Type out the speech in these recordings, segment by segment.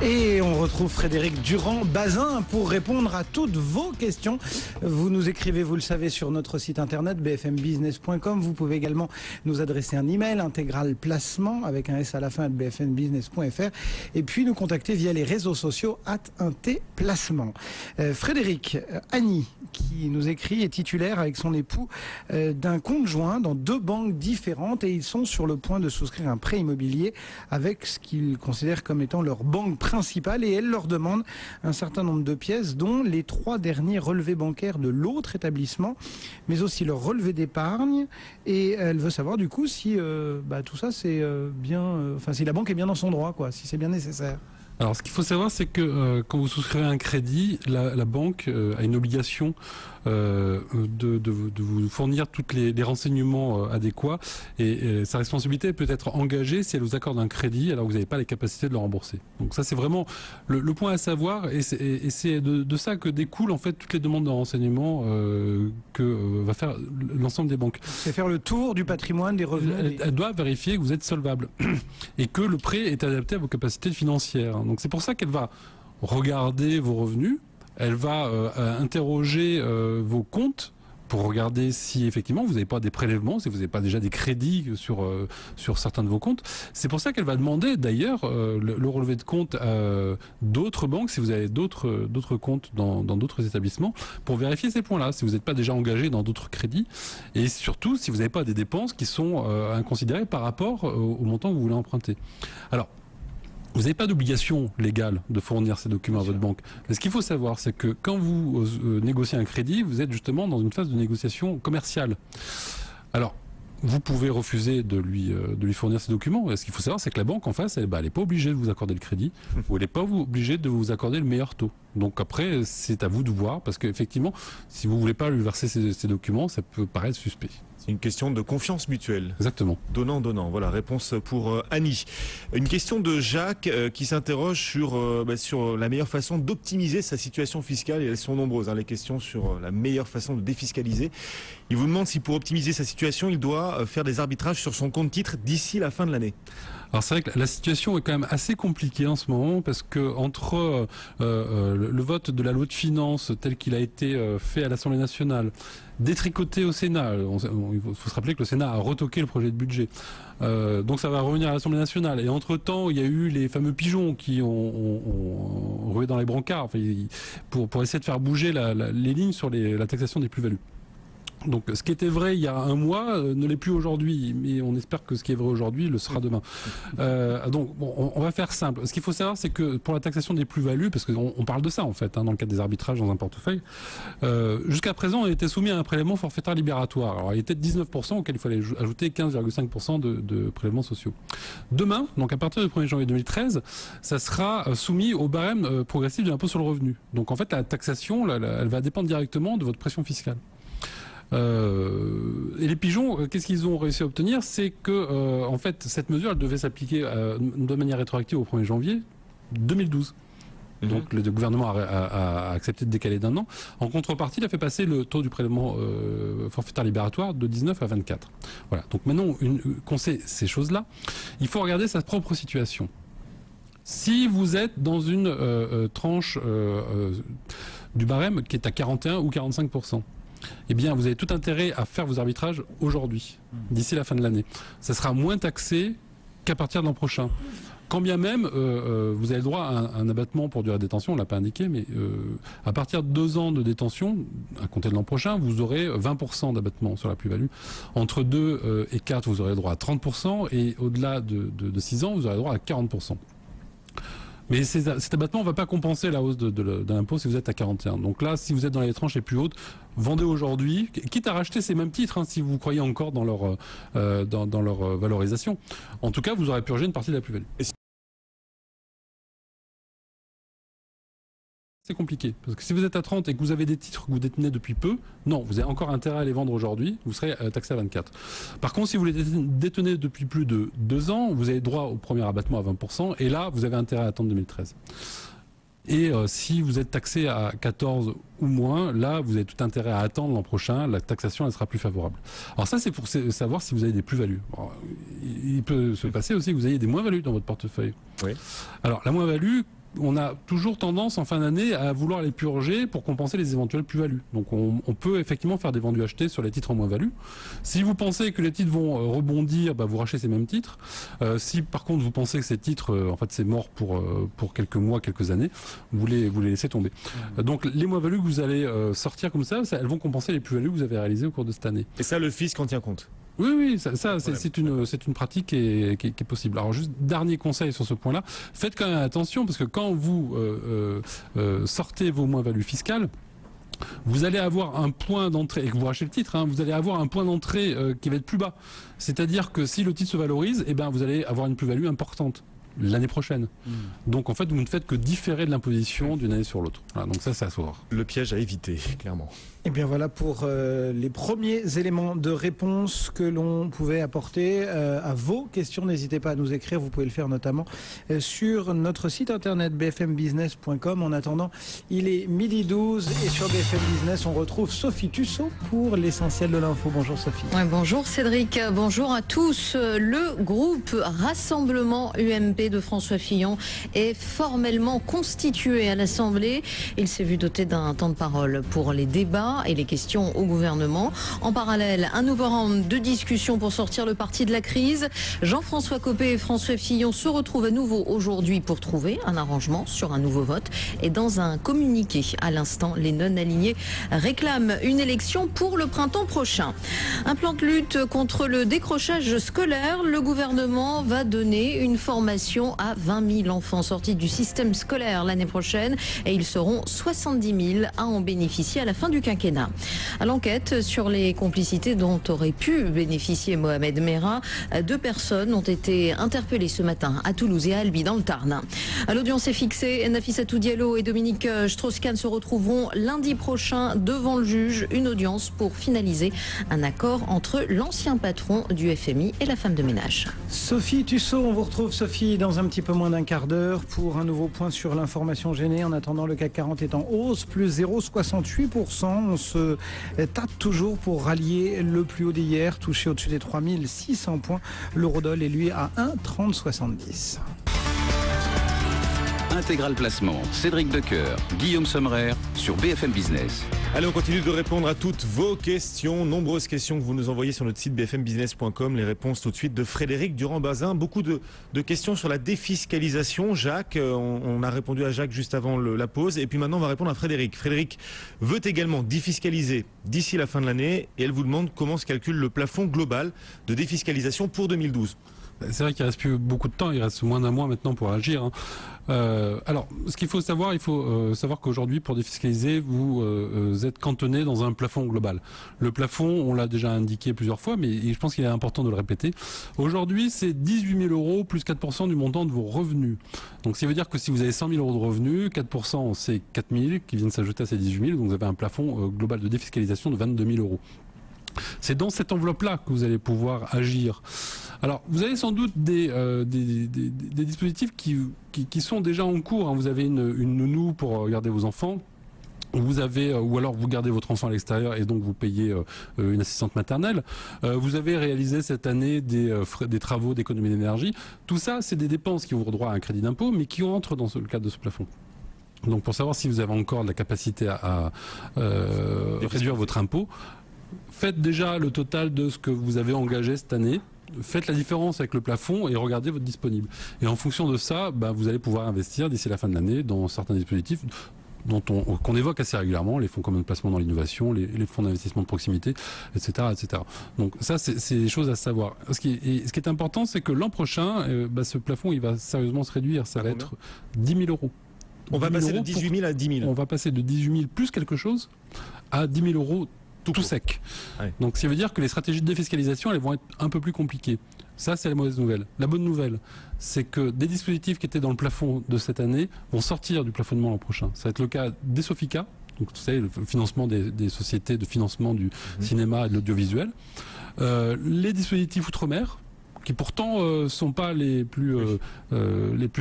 Et on retrouve Frédéric Durand-Bazin pour répondre à toutes vos questions. Vous nous écrivez, vous le savez, sur notre site internet bfmbusiness.com. Vous pouvez également nous adresser un email intégral placement avec un S à la fin @bfmbusiness.fr et puis nous contacter via les réseaux sociaux @intplacement. Frédéric, Annie qui nous écrit est titulaire avec son époux d'un compte joint dans 2 banques différentes et ils sont sur le point de souscrire un prêt immobilier avec ce qu'ils considèrent comme étant leur banque principale et elle leur demande un certain nombre de pièces dont les 3 derniers relevés bancaires de l'autre établissement mais aussi leur relevé d'épargne et elle veut savoir du coup si tout ça c'est si la banque est bien dans son droit, quoi, si c'est bien nécessaire. Alors, ce qu'il faut savoir, c'est que quand vous souscrivez un crédit, la banque a une obligation de vous fournir tous les renseignements adéquats et sa responsabilité peut être engagée si elle vous accorde un crédit alors que vous n'avez pas les capacités de le rembourser. Donc ça, c'est vraiment le point à savoir et c'est de ça que découlent en fait toutes les demandes de renseignements que va faire l'ensemble des banques. C'est faire le tour du patrimoine, des revenus. Elle doit vérifier que vous êtes solvable et que le prêt est adapté à vos capacités financières. Donc c'est pour ça qu'elle va regarder vos revenus, elle va interroger vos comptes pour regarder si effectivement vous n'avez pas des prélèvements, si vous n'avez pas déjà des crédits sur certains de vos comptes. C'est pour ça qu'elle va demander d'ailleurs le relevé de compte à d'autres banques, si vous avez d'autres comptes dans d'autres établissements, pour vérifier ces points-là, si vous n'êtes pas déjà engagé dans d'autres crédits, et surtout si vous n'avez pas des dépenses qui sont inconsidérées par rapport au montant que vous voulez emprunter. Alors, vous n'avez pas d'obligation légale de fournir ces documents à votre banque. Mais ce qu'il faut savoir, c'est que quand vous négociez un crédit, vous êtes justement dans une phase de négociation commerciale. Alors, vous pouvez refuser de lui fournir ces documents. Et ce qu'il faut savoir, c'est que la banque en face, elle n'est pas obligée de vous accorder le crédit ou elle n'est pas obligée de vous accorder le meilleur taux. Donc après, c'est à vous de voir parce qu'effectivement, si vous ne voulez pas lui verser ces documents, ça peut paraître suspect. C'est une question de confiance mutuelle. Exactement. Donnant. Voilà, réponse pour Annie. Une question de Jacques qui s'interroge sur la meilleure façon d'optimiser sa situation fiscale. Et elles sont nombreuses, les questions sur la meilleure façon de défiscaliser. Il vous demande si pour optimiser sa situation, il doit faire des arbitrages sur son compte titre d'ici la fin de l'année. Alors c'est vrai que la situation est quand même assez compliquée en ce moment parce que entre le vote de la loi de finances tel qu'il a été fait à l'Assemblée nationale, détricoté au Sénat, il faut se rappeler que le Sénat a retoqué le projet de budget, donc ça va revenir à l'Assemblée nationale et entre-temps il y a eu les fameux pigeons qui ont rué dans les brancards pour essayer de faire bouger les lignes sur la taxation des plus-values. Donc ce qui était vrai il y a un mois ne l'est plus aujourd'hui, mais on espère que ce qui est vrai aujourd'hui le sera demain. Donc bon, on va faire simple. Ce qu'il faut savoir, c'est que pour la taxation des plus-values, parce qu'on parle de ça en fait, dans le cadre des arbitrages dans un portefeuille, jusqu'à présent on était soumis à un prélèvement forfaitaire libératoire. Alors il était de 19% auquel il fallait ajouter 15,5% de prélèvements sociaux. Demain, donc à partir du 1er janvier 2013, ça sera soumis au barème progressif de l'impôt sur le revenu. Donc en fait la taxation, elle va dépendre directement de votre pression fiscale. Et les pigeons, qu'est-ce qu'ils ont réussi à obtenir? C'est que, en fait, cette mesure, elle devait s'appliquer de manière rétroactive au 1er janvier 2012. Donc le gouvernement a accepté de décaler d'1 an. En contrepartie, il a fait passer le taux du prélèvement forfaitaire libératoire de 19 à 24. Voilà. Donc maintenant qu'on sait ces choses-là, il faut regarder sa propre situation. Si vous êtes dans une tranche du barème qui est à 41 ou 45%, eh bien, vous avez tout intérêt à faire vos arbitrages aujourd'hui, d'ici la fin de l'année. Ça sera moins taxé qu'à partir de l'an prochain. Quand bien même, vous avez le droit à un abattement pour durée de détention, on ne l'a pas indiqué, mais à partir de 2 ans de détention, à compter de l'an prochain, vous aurez 20% d'abattement sur la plus-value. Entre 2 et 4, vous aurez le droit à 30%, et au-delà de 6 ans, vous aurez le droit à 40%. Mais cet abattement ne va pas compenser la hausse de l'impôt si vous êtes à 41. Donc là, si vous êtes dans les tranches les plus hautes, vendez aujourd'hui, quitte à racheter ces mêmes titres, si vous croyez encore dans leur valorisation. En tout cas, vous aurez purgé une partie de la plus-value. C'est compliqué, parce que si vous êtes à 30 et que vous avez des titres que vous détenez depuis peu, non, vous avez encore intérêt à les vendre aujourd'hui, vous serez taxé à 24. Par contre, si vous les détenez depuis plus de 2 ans, vous avez droit au premier abattement à 20%, et là, vous avez intérêt à attendre 2013. Et si vous êtes taxé à 14 ou moins, là, vous avez tout intérêt à attendre l'an prochain, la taxation, elle sera plus favorable. Alors ça, c'est pour savoir si vous avez des plus-values. Il peut se passer aussi que vous ayez des moins-values dans votre portefeuille. Oui. Alors, la moins-value, on a toujours tendance en fin d'année à vouloir les purger pour compenser les éventuelles plus-values. Donc on peut effectivement faire des vendus achetés sur les titres en moins-value. Si vous pensez que les titres vont rebondir, vous rachetez ces mêmes titres. Si par contre vous pensez que ces titres, en fait c'est mort pour quelques mois, quelques années, vous les laissez tomber. Donc les moins-values que vous allez sortir comme ça, elles vont compenser les plus-values que vous avez réalisées au cours de cette année. Et ça, le fisc en tient compte? Oui, c'est une pratique qui est possible. Alors juste dernier conseil sur ce point-là, faites quand même attention parce que quand vous sortez vos moins-values fiscales, vous allez avoir un point d'entrée, et que vous rachetez le titre, vous allez avoir un point d'entrée qui va être plus bas. C'est-à-dire que si le titre se valorise, vous allez avoir une plus-value importante l'année prochaine. Donc en fait, vous ne faites que différer de l'imposition d'une année sur l'autre. Voilà, donc ça, c'est à savoir. Le piège à éviter, clairement. Et bien voilà pour les premiers éléments de réponse que l'on pouvait apporter à vos questions. N'hésitez pas à nous écrire, vous pouvez le faire notamment sur notre site internet bfmbusiness.com. En attendant, il est 12h12 et sur BFM Business, on retrouve Sophie Tussaud pour l'essentiel de l'info. Bonjour Sophie. Ouais, bonjour Cédric, bonjour à tous. Le groupe Rassemblement UMP de François Fillon est formellement constitué à l'Assemblée. Il s'est vu doté d'un temps de parole pour les débats et les questions au gouvernement. En parallèle, un nouveau round de discussion pour sortir le parti de la crise. Jean-François Copé et François Fillon se retrouvent à nouveau aujourd'hui pour trouver un arrangement sur un nouveau vote. Et dans un communiqué à l'instant, les non-alignés réclament une élection pour le printemps prochain. Un plan de lutte contre le décrochage scolaire. Le gouvernement va donner une formation à 20 000 enfants sortis du système scolaire l'année prochaine et ils seront 70 000 à en bénéficier à la fin du quinquennat. À l'enquête sur les complicités dont aurait pu bénéficier Mohamed Merah, 2 personnes ont été interpellées ce matin à Toulouse et à Albi dans le Tarn. L'audience est fixée. Nafissatou Diallo et Dominique Strauss-Kahn se retrouveront lundi prochain devant le juge. Une audience pour finaliser un accord entre l'ancien patron du FMI et la femme de ménage. Sophie Tussaud, on vous retrouve Sophie dans un petit peu moins d'un quart d'heure pour un nouveau point sur l'information gênée. En attendant, le CAC 40 est en hausse, plus 0,68%. On se tâte toujours pour rallier le plus haut d'hier, touché au-dessus des 3600 points. L'eurodoll est lui à 1,3070. Intégral Placement, Cédric Decoeur, Guillaume Sommerer sur BFM Business. Allez, on continue de répondre à toutes vos questions. Nombreuses questions que vous nous envoyez sur notre site bfmbusiness.com. Les réponses tout de suite de Frédéric Durand-Bazin. Beaucoup de questions sur la défiscalisation. Jacques, on a répondu à Jacques juste avant la pause. Et puis maintenant, on va répondre à Frédéric. Frédéric veut également défiscaliser d'ici la fin de l'année. Et elle vous demande comment se calcule le plafond global de défiscalisation pour 2012. C'est vrai qu'il ne reste plus beaucoup de temps, il reste moins d'un mois maintenant pour agir. Alors, ce qu'il faut savoir, savoir qu'aujourd'hui, pour défiscaliser, vous êtes cantonné dans un plafond global. Le plafond, on l'a déjà indiqué plusieurs fois, mais je pense qu'il est important de le répéter. Aujourd'hui, c'est 18 000 euros plus 4% du montant de vos revenus. Donc, ça veut dire que si vous avez 100 000 euros de revenus, 4%, c'est 4 000 qui viennent s'ajouter à ces 18 000. Donc, vous avez un plafond global de défiscalisation de 22 000 euros. C'est dans cette enveloppe-là que vous allez pouvoir agir. Alors, vous avez sans doute des dispositifs qui sont déjà en cours. Vous avez une nounou pour garder vos enfants. Vous avez, ou alors vous gardez votre enfant à l'extérieur et donc vous payez une assistante maternelle. Vous avez réalisé cette année des travaux d'économie d'énergie. Tout ça, c'est des dépenses qui ouvrent droit à un crédit d'impôt, mais qui entrent dans le cadre de ce plafond. Donc, pour savoir si vous avez encore la capacité à réduire votre impôt, faites déjà le total de ce que vous avez engagé cette année. Faites la différence avec le plafond et regardez votre disponible. Et en fonction de ça, vous allez pouvoir investir d'ici la fin de l'année dans certains dispositifs qu'on évoque assez régulièrement, les fonds communs de placement dans l'innovation, les fonds d'investissement de proximité, etc., etc. Donc ça, c'est des choses à savoir. Ce qui est important, c'est que l'an prochain, ce plafond, il va sérieusement se réduire. Ça va être 10 000 euros. On va passer de 18 000 à 10 000. On va passer de 18 000 plus quelque chose à 10 000 euros tout sec. Ouais. Donc ça veut dire que les stratégies de défiscalisation, elles vont être un peu plus compliquées. Ça, c'est la mauvaise nouvelle. La bonne nouvelle, c'est que des dispositifs qui étaient dans le plafond de cette année vont sortir du plafonnement l'an prochain. Ça va être le cas des Sofica, donc vous savez, le financement des sociétés de financement du cinéma et de l'audiovisuel. Les dispositifs outre-mer, qui pourtant sont pas les plus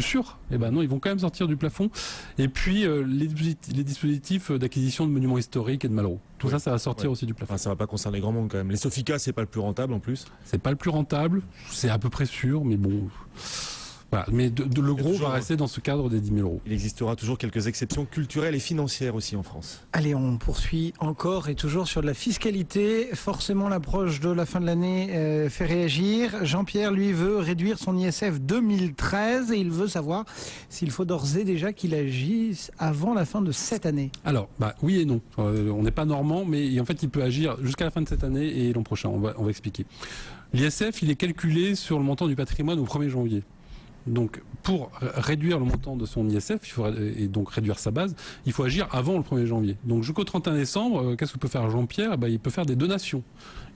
sûrs, non, ils vont quand même sortir du plafond. Et puis les dispositifs d'acquisition de monuments historiques et de Malraux. Tout ça va sortir aussi du plafond. Ça va pas concerner grand monde quand même. Les Sofica, c'est pas le plus rentable en plus. C'est pas le plus rentable, c'est à peu près sûr, mais bon. Voilà. Mais le gros toujours- va rester dans ce cadre des 10 000 euros. Il existera toujours quelques exceptions culturelles et financières aussi en France. Allez, on poursuit encore et toujours sur de la fiscalité. Forcément, l'approche de la fin de l'année fait réagir. Jean-Pierre, lui, veut réduire son ISF 2013 et il veut savoir s'il faut d'ores et déjà qu'il agisse avant la fin de cette année. Alors, oui et non. On n'est pas normand, mais en fait, il peut agir jusqu'à la fin de cette année et l'an prochain. On va expliquer. L'ISF, il est calculé sur le montant du patrimoine au 1er janvier. Donc, pour réduire le montant de son ISF, et donc réduire sa base, il faut agir avant le 1er janvier. Donc, jusqu'au 31 décembre, qu'est-ce que peut faire Jean-Pierre ? Il peut faire des donations.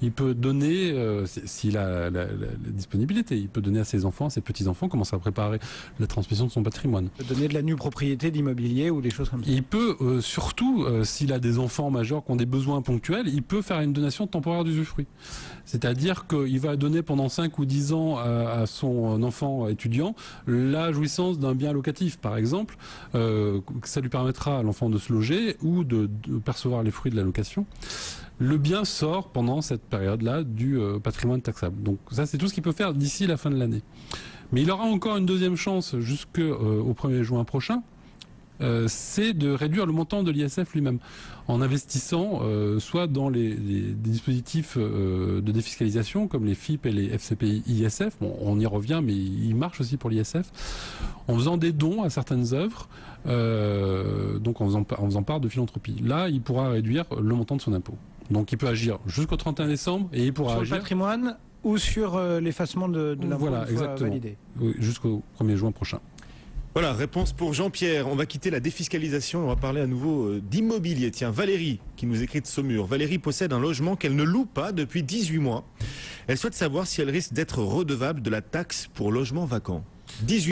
Il peut donner, s'il a la disponibilité, il peut donner à ses enfants, à ses petits-enfants, commencer à préparer la transmission de son patrimoine. Donner de la nue propriété d'immobilier ou des choses comme ça. Il peut, surtout, s'il a des enfants majeurs qui ont des besoins ponctuels, il peut faire une donation temporaire d'usufruit. C'est-à-dire qu'il va donner pendant 5 ou 10 ans à son enfant étudiant la jouissance d'un bien locatif, par exemple. Ça lui permettra à l'enfant de se loger ou de percevoir les fruits de la location. Le bien sort pendant cette période-là du patrimoine taxable. Donc ça, c'est tout ce qu'il peut faire d'ici la fin de l'année. Mais il aura encore une deuxième chance jusqu'au 1er juin prochain. C'est de réduire le montant de l'ISF lui-même en investissant soit dans des dispositifs de défiscalisation comme les FIP et les FCPI ISF, bon, on y revient mais il marche aussi pour l'ISF, en faisant des dons à certaines œuvres, donc en faisant part de philanthropie. Là, il pourra réduire le montant de son impôt. Donc il peut agir jusqu'au 31 décembre et il pourra Sur agir... le patrimoine ou sur l'effacement de l'impôt Voilà, une fois exactement. validé. Oui, jusqu'au 1er juin prochain. Voilà, réponse pour Jean-Pierre. On va quitter la défiscalisation et on va parler à nouveau d'immobilier. Tiens, Valérie, qui nous écrit de Saumur. Valérie possède un logement qu'elle ne loue pas depuis 18 mois. Elle souhaite savoir si elle risque d'être redevable de la taxe pour logement vacant. 18